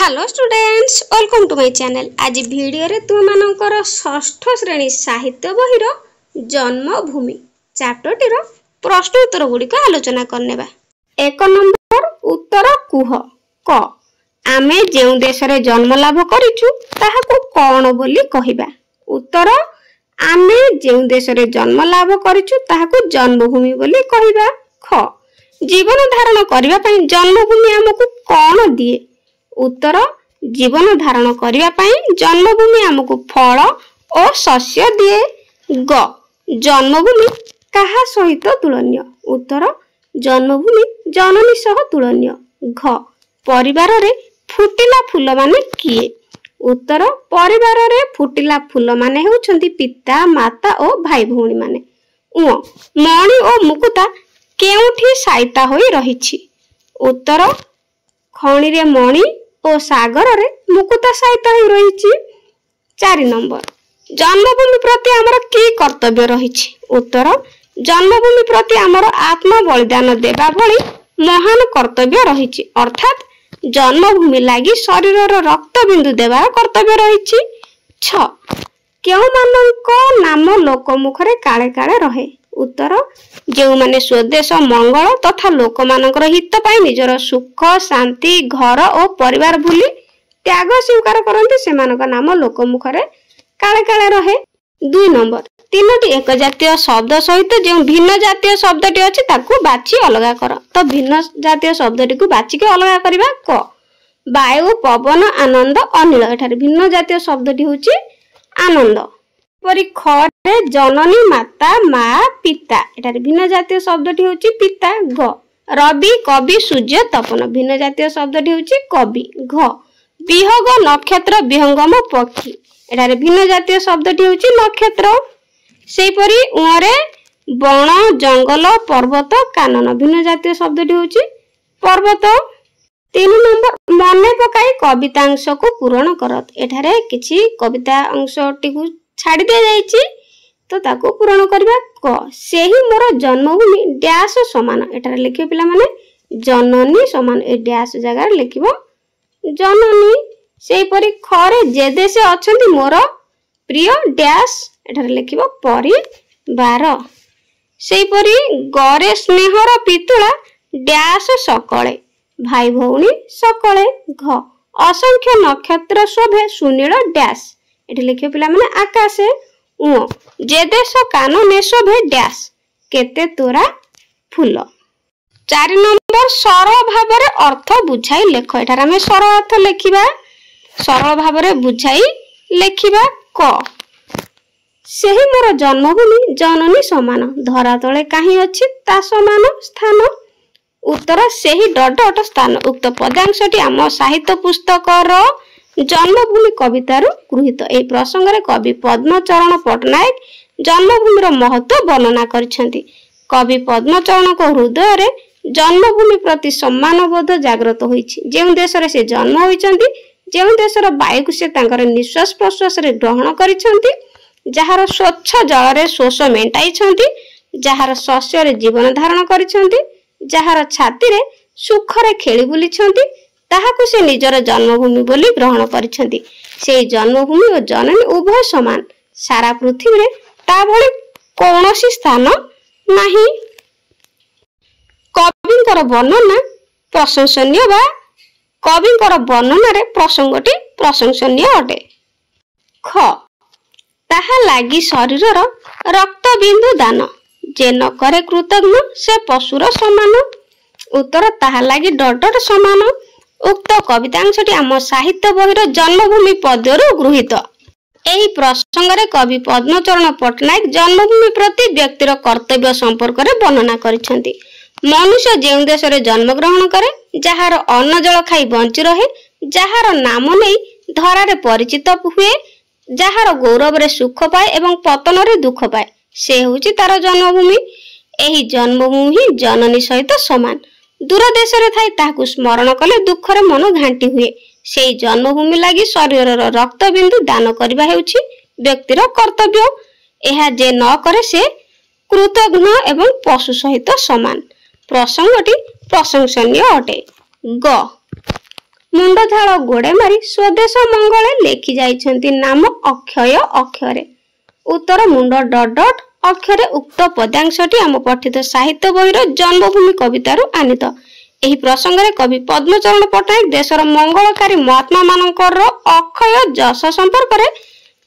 Hello students, welcome to my channel. आज video रे तुम मानकर षष्ठ श्रेणी साहित्य बहिर जन्मभूमि चैप्टर टीर प्रश्न उत्तर गुड़िक आलोचना करनेबा। 1 नंबर उत्तर कुह। क आमे जेउ देश रे जन्म लाभ करिछु ताहाको कोन बोली कहिबा। उत्तर आमे जेउ देश रे जन्म लाभ करिछु ताहाको जन्मभूमि बोली कहिबा। ख जीवन धारण करिबा पई जन्मभूमि हमकु कोन दिए। उत्तर जीवन धारण करिबा पई जन्मभूमि हमकु फल और शस्य दिए। ग जन्मभूमि काहा सहित तुलनीय। उत्तर जन्मभूमि जननी सह तुलनीय। घ परिवार रे फुटिला फूल माने किए। उत्तर परिवार रे फुटिला फूल माने हेउछंती पिता माता और भाई भौणी माने। उ मणि और मुकुता केउठी साइता होई रहिछि। उत्तर खणी रे मणि और सागर रे मुकुता साइता होई रहिछि। 4 नंबर जन्मभूमि प्रति हमर की कर्तव्य रहिछि। उत्तर जन्मभूमि प्रति हमर आत्म बलिदान देबा भली महान कर्तव्य रहिछि। अर्थात जन्मभूमि लागि शरीरर रक्त बिंदु देबार कर्तव्य रहिछि। 6 केउ मानक नाम लोकमुखरे काळे काळे रहे। उत्तर जेउ माने स्वदेश मंगल तथा लोक मानकर हित पाई निजर सुख शांति घर और परिवार भूली त्याग स्वीकार करते सेमानक नाम लोकमुखरे काळे काळे रहे। 2 नंबर 3टी एक जातीय शब्द सहित जो भिन्न जातीय शब्दटी अछि ताकू बाछि अलगा कर। तो भिन्न जातीय शब्दटी को बाछि के अलगा करिबा। क वायु पवन आनंद अनिल। एठारे भिन्न जातीय शब्दटी होछि आनंद। परी खरे जननी माता मा पिता। एटारे भिन्न जातीय शब्दटी होछि पिता। ग रवि कवि सूर्य तपन। भिन्न जातीय शब्दटी होछि कवि। घ विहंग नक्षत्र विहंगम पक्षी। एटारे भिन्न जातीय शब्दटी होछि नक्षत्र। सेपरी उरे बण जंगल पर्वत कानन। भिन्न जातीय शब्दटी होछि पर्वत। 3 नंबर मने पकाई कविता अंश को पूर्ण करत। एठारे किछि कविता अंशटी को छाड़ी दे जाइछि तो ताको पूर्ण करबा। क सेही मोर जन्मभूमि डैश समान। एटारे लिखिबो पिला माने जननी समान। ए डैश जगह लिखिबो जननी। सेही परी खरे जे देशे अछंती मोर प्रिय डैश। एटारे लिखिबो परिवार। सेही परी गरे स्नेहर पितुला डैश सकळे भाई भौणी सकळे। घ असंख्य नक्षत्र शोभे सुनील डैश। एठी लिखिबो पिला माने आकाशे। उ जे देश कानने शोभे डैश केते तोरा फूल। 4 नंबर सरल भाबरे अर्थ बुझाई लेख। एठार हम सरल अर्थ लेखिबा। सरल भाबरे बुझाई लेखिबा। क सेही मोर जन्मभूमि जननी समान धरा तळे काहे अछि ता समान स्थान। उत्तर सेही डट स्थान। उक्त पदांशटी आम साहित्य पुस्तकर जन्मभूमि कवितार गृहीत। ए प्रसंग रे कवि पद्मचरण पटनायक जन्मभूमिर महत्व वर्णना करिसेंती। कवि पद्मचरण को हृदय रे जन्मभूमि प्रति सम्मान बोध जागृत होईछि। जेउ देश रे से जन्म होईचंती जेउ देशर वायु को से तांकर निश्वास प्रश्वास रे ग्रहण करिसेंती जहार स्वच्छ जल रे शोष मेंटाइछंती जहार शस्य रे जीवन धारण करिसेंती जहार छाती रे सुख रे खेली बुलिछंती ताहाकु से निजर जन्मभूमि बोली ग्रहण करिसेंती। से जन्मभूमि और जननी उभय समान। सारा पृथ्वी रे ता भली कोनोसी स्थान नाही। कविंकर वर्णना प्रशंसनीय बा कविंकर वर्णना रे प्रसंगटी प्रशंसनीय अटे। ख ताहा लागी शरीरर रक्त बिंदु दान जे न करे कृतज्ञ से पशुर समान। उत्तर ताहा लागी डट समान। उक्त कवितांशटी आम साहित्य बहिर जन्मभूमि पद्यरु गृहीत। एही प्रसंग रे कवि पद्मचरण पटनायक जन्मभूमि प्रति व्यक्तिर कर्तव्य संपर्क रे वर्णना करिसेंती। मनुष्य जेउ देश रे जन्म ग्रहण करे जहार अन्न जल खाई बंची रहे जहार नाम नै धरा रे परिचित हुए जहार गौरव रे सुख पाए एवं पतन रे दुख पाए से होची तार जन्मभूमि। एही जन्मभूमि जननी सहित समान। दूर देश रे थाई ताकू स्मरण कले दुख रे मन घांटी हुए। सेही जन्मभूमि लागि शरीरर रक्त बिंदु दान करबा हेउछि व्यक्तिर कर्तव्य। एहा जे न करे से कृतघ्न एवं पशु सहित समान। प्रसंगटी प्रशंसनीय अटे। ग ମୁଣ୍ଡଝାଳ ଗୋଡେ ମାରି ସ୍ୱଦେଶ ମଙ୍ଗଳେ ଲେଖି ଯାଇଛନ୍ତି ନାମ ଅକ୍ଷୟ ଅକ୍ଷରେ। ଉତ୍ତର ମୁଣ୍ଡ ଡଟ୍ ଡଟ୍ ଅକ୍ଷରେ ଉକ୍ତ ପଦ୍ୟାଂଶଟି ଆମ ପଠିତ ସାହିତ୍ୟ ବହିର ଜନ୍ମଭୂମି କବିତାରୁ ଆନିତ। ଏହି ପ୍ରସଙ୍ଗରେ କବି ପଦ୍ମଚରଣ ପଟ୍ଟନାୟକ ଦେଶର ମଙ୍ଗଳକାରୀ ମହାତ୍ମା ମାନଙ୍କର ଅକ୍ଷୟ ଯଶ ସମ୍ପର୍କରେ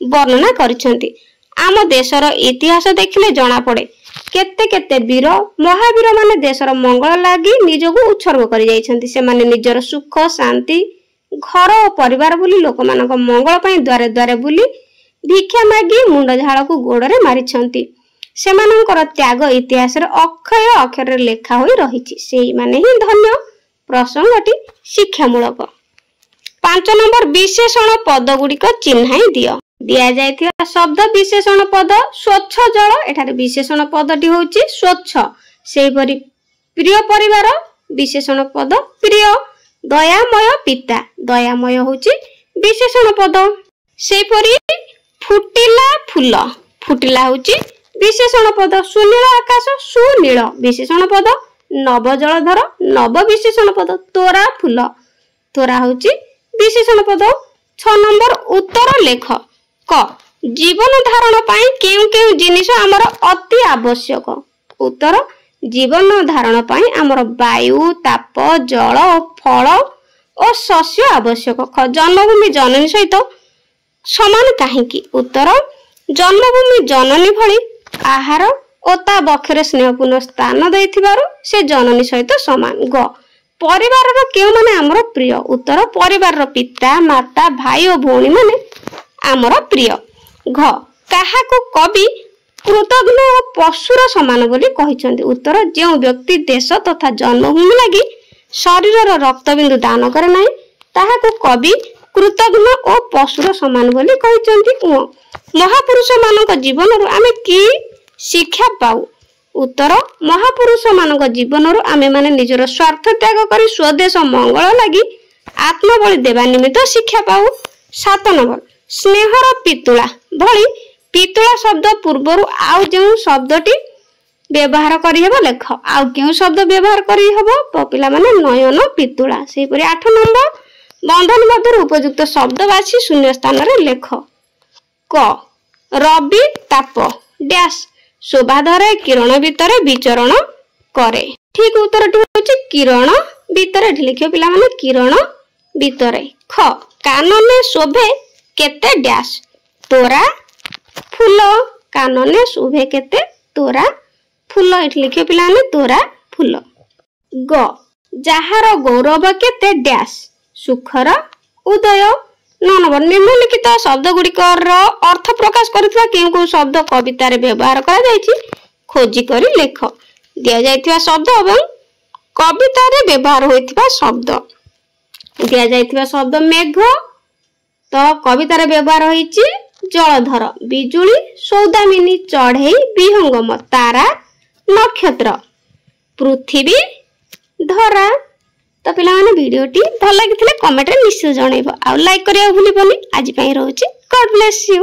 ବର୍ଣ୍ଣନା କରିଛନ୍ତି। ଆମ ଦେଶର ଇତିହାସ ଦେଖିଲେ ଜଣା ପଡେ କେତେ କେତେ ବୀର ମହାବୀର ମାନେ ଦେଶର ମଙ୍ଗଳ ଲାଗି ନିଜକୁ ଉତ୍ସର୍ଗ କରି ଯାଇଛନ୍ତି। ସେମାନେ ନିଜର ସୁଖ ଶାନ୍ତି ଘର ଓ ପରିବାର ବୁଲି ଲୋକମାନଙ୍କ ମଙ୍ଗଳ ପାଇଁ ଦ୍ୱାରେ ଦ୍ୱାରେ ବୁଲି ଭିକ୍ଷା ମାଗି ମୁଣ୍ଡ ଝାଳକୁ ଗୋଡରେ ମାରିଛନ୍ତି। ସେମାନଙ୍କର ତ୍ୟାଗ ଇତିହାସରେ ଅକ୍ଷୟ ଅକ୍ଷରରେ ଲେଖା ହୋଇ ରହିଛି। ସେଇମାନେ ହିଁ ଧନ୍ୟ। ପ୍ରସଙ୍ଗଟି ଶିକ୍ଷାମୂଳକ। 5 ନମ୍ବର ବିଶେଷଣ ପଦ ଗୁଡିକ ଚିହ୍ନାଇ ଦିଅ। ଦିଆଯାଇଥିବା ଶବ୍ଦ ବିଶେଷଣ ପଦ ସ୍ୱଚ୍ଛ ଜଳ, ଏଠାରେ ବିଶେଷଣ ପଦଟି ହେଉଛି ସ୍ୱଚ୍ଛ। ସେହିପରି ପ୍ରିୟ ପରିବାର ବିଶେଷଣ ପଦ ପ୍ରିୟ। ଦୟାମୟ ପିତା, ଦୟାମୟ ହେଉଛି ବିଶେଷଣ ପଦ। ସେହିପରି ଫୁଟିଲା ଫୁଲ, ଫୁଟିଲା ହେଉଛି ବିଶେଷଣ ପଦ। ସୁନୀଳ ଆକାଶ, ସୁନୀଳ ବିଶେଷଣ ପଦ। ନବ ଜଳଧର, ନବ ବିଶେଷଣ ପଦ। ତୋରା ଫୁଲ, ତୋରା ହେଉଛି ବିଶେଷଣ ପଦ। 6 ନମ୍ବର ଉତ୍ତର ଲେଖ। କ ଜୀବନ ଧାରଣ ପାଇଁ କେଉଁ କେଉଁ ଜିନିଷ ଆମର ଅତି ଆବଶ୍ୟକ? ଉତ୍ତର ଜୀବନ ଧାରଣ ପାଇଁ ଆମର ବାୟୁ ତାପ ଜଳ ଫଳ ଓ ଶସ୍ୟ ଆବଶ୍ୟକ। ଖ ଜନ୍ମଭୂମି ଜନନୀ ସହିତ ସମାନ କାହିଁକି? ଉତ୍ତର ଜନ୍ମଭୂମି ଜନନୀ ଭଳି ଆହାର ଓ ତା ବକ୍ଷରେ ସ୍ନେହପୂର୍ଣ୍ଣ ସ୍ଥାନ ଦେଇଥିବାରୁ ସେ ଜନନୀ ସହିତ ସମାନ। ଗ ପରିବାରର କେଉଁମାନେ ଆମର ପ୍ରିୟ? ଉତ୍ତର ପରିବାରର ପିତା ମାତା ଭାଇ ଓ ଭଉଣୀ ମାନେ ଆମର ପ୍ରିୟ। ଘ କାହାକୁ କବି କୃତଘ୍ନ ଓ ପଶୁର ସମାନ ବୋଲି କହିଛନ୍ତି? ଉତ୍ତର ଯେଉଁ ବ୍ୟକ୍ତି ଦେଶ ତଥା ଜନ୍ମଭୂମି ଲାଗି ଶରୀରର ରକ୍ତବିନ୍ଦୁ ଦାନ କରେ ନାହିଁ ତାହାକୁ କବି କୃତଘ୍ନ ଓ ପଶୁର ସମାନ ବୋଲି କହିଛନ୍ତି। ମହାପୁରୁଷ ମାନଙ୍କ ଜୀବନରୁ ଆମେ କି ଶିକ୍ଷା ପାଉ? ଉତ୍ତର ମହାପୁରୁଷ ମାନଙ୍କ ଜୀବନରୁ ଆମେ ମାନେ ନିଜର ସ୍ୱାର୍ଥ ତ୍ୟାଗ କରି ସ୍ୱଦେଶ ମଙ୍ଗଳ ଲାଗି ଆତ୍ମବଳି ଦେବା ନିମିତ୍ତ ଶିକ୍ଷା ପାଉ। 7 ନମ୍ବର ସ୍ନେହର ପିତୁଳା ଭଳି ପିତୁଳା ଶବ୍ଦ ପୂର୍ବରୁ ଆଉ ଯେଉଁ ଶବ୍ଦଟି ବ୍ୟବହାର କରିହେବ ଲେଖ। ଆଉ କେଉଁ ଶବ୍ଦ ବ୍ୟବହାର କରିହେବ? ପିଲାମାନେ ନୟନ ପିତୁଳା। ସେହିପରି 8 ନମ୍ବର ବନ୍ଧନୀ ମଧ୍ୟରୁ ଉପଯୁକ୍ତ ଶବ୍ଦ ବାଛି ଶୂନ୍ୟ ସ୍ଥାନରେ ଲେଖ। କ ରବି ତାପ ଡ୍ୟାସ୍ ଶୋଭାଧରେ କିରଣ ଭିତରେ ବିଚରଣ କରେ। ଠିକ ଉତ୍ତରଟି ହେଉଛି କିରଣ ଭିତରେ। ଏଠି ଲେଖିବ ପିଲାମାନେ କିରଣ ଭିତରେ। ଖ କାନନେ ଶୋଭେ କେତେ ଡ୍ୟାସ୍ ତୋରା ଫୁଲ, କାନନେ ଶୋଭେ କେତେ ତୋରା ଫୁଲ। ଏଠି ଲେଖିବ ପିଲାମାନେ ତୋରା ଫୁଲ। ଗ ଯାହାର ଗୌରବ କେତେ ଡ୍ୟାସ୍ ସୁଖର ଉଦୟ। 9 ନମ୍ବର ନିମ୍ନଲିଖିତ ଶବ୍ଦ ଗୁଡିକର ଅର୍ଥ ପ୍ରକାଶ କରୁଥିବା କେଉଁ କେଉଁ ଶବ୍ଦ କବିତାରେ ବ୍ୟବହାର କରାଯାଇଛି ଖୋଜି କରି ଲେଖ। ଦିଆଯାଇଥିବା ଶବ୍ଦ ଏବଂ କବିତାରେ ବ୍ୟବହାର ହୋଇଥିବା ଶବ୍ଦ। ଦିଆଯାଇଥିବା ଶବ୍ଦ ମେଘ, ତ କବିତାରେ ବ୍ୟବହାର ହୋଇଛି ଜଳଧର, ବିଜୁଳି, ସୌଦାମିନୀ, ଚଢେଇ, ବିହଙ୍ଗମ, ତାରା, ନକ୍ଷତ୍ର, ପୃଥିବୀ, ଧରା। ତ ପିଲାମାନେ ଭିଡ଼ିଓଟି ଭଲ ଲାଗିଥିଲେ କମେଣ୍ଟରେ ନିଶ୍ଚୟ ଜଣେଇବ। ଆଉ ଲାଇକ୍ କରିବାକୁ ଭୁଲିବନି। ଆଜି ପାଇଁ ରହୁଛି। ଗଡ୍ ବ୍ଲେସ୍ ୟୁ।